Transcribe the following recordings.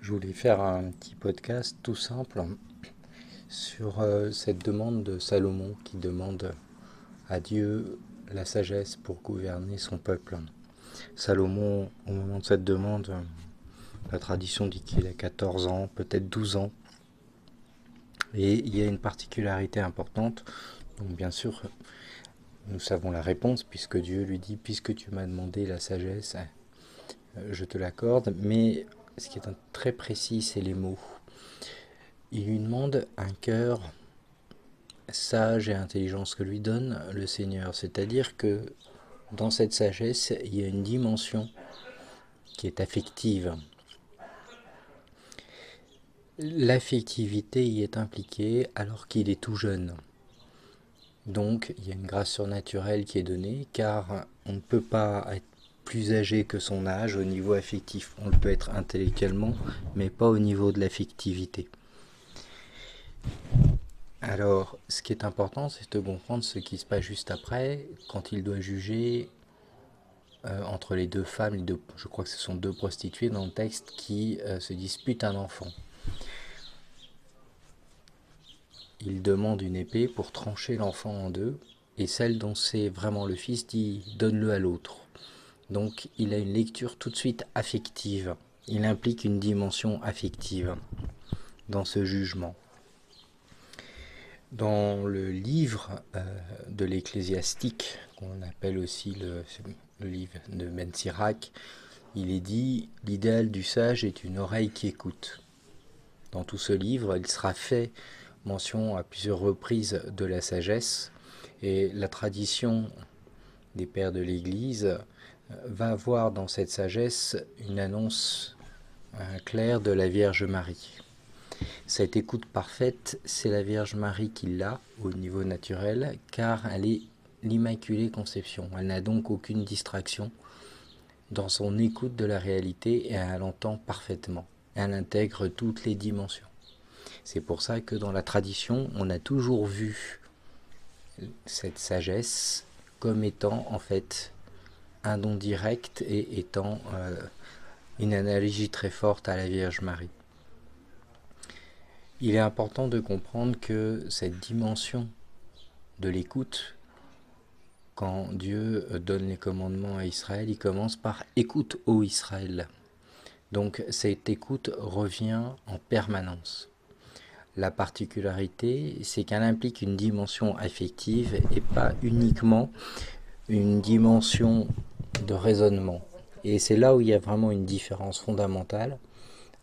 Je voulais faire un petit podcast tout simple sur cette demande de Salomon qui demande à Dieu la sagesse pour gouverner son peuple. Salomon, au moment de cette demande, la tradition dit qu'il a 14 ans, peut-être 12 ans. Et il y a une particularité importante. Donc bien sûr, nous savons la réponse puisque Dieu lui dit, puisque tu m'as demandé la sagesse, je te l'accorde. Mais ce qui est très précis, c'est les mots. Il lui demande un cœur sage et intelligence que lui donne le Seigneur. C'est-à-dire que dans cette sagesse, il y a une dimension qui est affective. L'affectivité y est impliquée alors qu'il est tout jeune. Donc il y a une grâce surnaturelle qui est donnée car on ne peut pas être plus âgé que son âge au niveau affectif. On le peut être intellectuellement, mais pas au niveau de l'affectivité. Alors, ce qui est important, c'est de comprendre ce qui se passe juste après, quand il doit juger entre les deux femmes, je crois que ce sont deux prostituées dans le texte, qui se disputent un enfant. Il demande une épée pour trancher l'enfant en deux, et celle dont c'est vraiment le fils dit « donne-le à l'autre ». Donc il a une lecture tout de suite affective. Il implique une dimension affective dans ce jugement. Dans le livre de l'Ecclésiastique, qu'on appelle aussi le livre de Ben Sirac, il est dit « L'idéal du sage est une oreille qui écoute ». Dans tout ce livre, il sera fait mention à plusieurs reprises de la sagesse, et la tradition des pères de l'Église va avoir dans cette sagesse une annonce claire de la Vierge Marie. Cette écoute parfaite, c'est la Vierge Marie qui l'a au niveau naturel, car elle est l'Immaculée Conception. Elle n'a donc aucune distraction dans son écoute de la réalité et elle entend parfaitement. Elle intègre toutes les dimensions. C'est pour ça que dans la tradition, on a toujours vu cette sagesse comme étant en fait un don direct et étant une analogie très forte à la Vierge Marie. Il est important de comprendre que cette dimension de l'écoute, quand Dieu donne les commandements à Israël, il commence par « écoute, ô Israël ». Donc cette écoute revient en permanence. La particularité, c'est qu'elle implique une dimension affective et pas uniquement une dimension de raisonnement. Et c'est là où il y a vraiment une différence fondamentale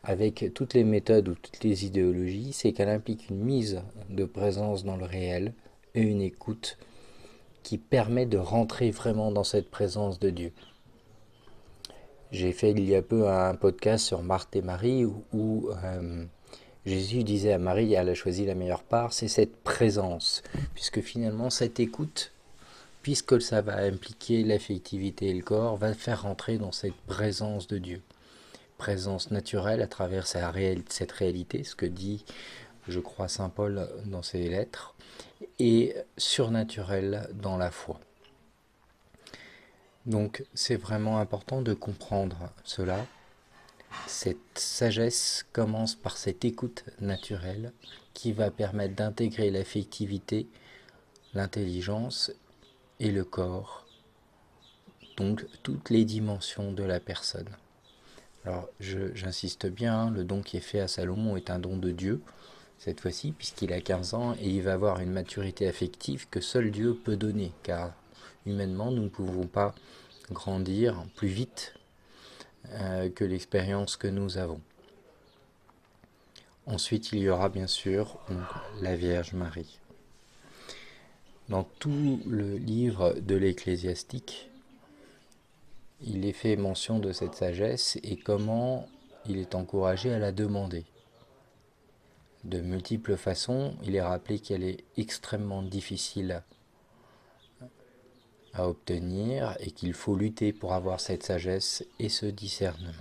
avec toutes les méthodes ou toutes les idéologies, c'est qu'elle implique une mise de présence dans le réel et une écoute qui permet de rentrer vraiment dans cette présence de Dieu. J'ai fait il y a peu un podcast sur Marthe et Marie où Jésus disait à Marie, elle a choisi la meilleure part, c'est cette présence, puisque finalement cette écoute, puisque ça va impliquer l'affectivité et le corps, va faire rentrer dans cette présence de Dieu. Présence naturelle à travers cette réalité, ce que dit, je crois, saint Paul dans ses lettres, et surnaturelle dans la foi. Donc c'est vraiment important de comprendre cela. Cette sagesse commence par cette écoute naturelle qui va permettre d'intégrer l'affectivité, l'intelligence et le corps, donc toutes les dimensions de la personne. Alors j'insiste bien, le don qui est fait à Salomon est un don de Dieu, cette fois-ci, puisqu'il a 15 ans et il va avoir une maturité affective que seul Dieu peut donner, car humainement nous ne pouvons pas grandir plus vite que l'expérience que nous avons. Ensuite, il y aura bien sûr la Vierge Marie. Dans tout le livre de l'Ecclésiastique, il est fait mention de cette sagesse et comment il est encouragé à la demander. De multiples façons, il est rappelé qu'elle est extrêmement difficile à obtenir et qu'il faut lutter pour avoir cette sagesse et ce discernement.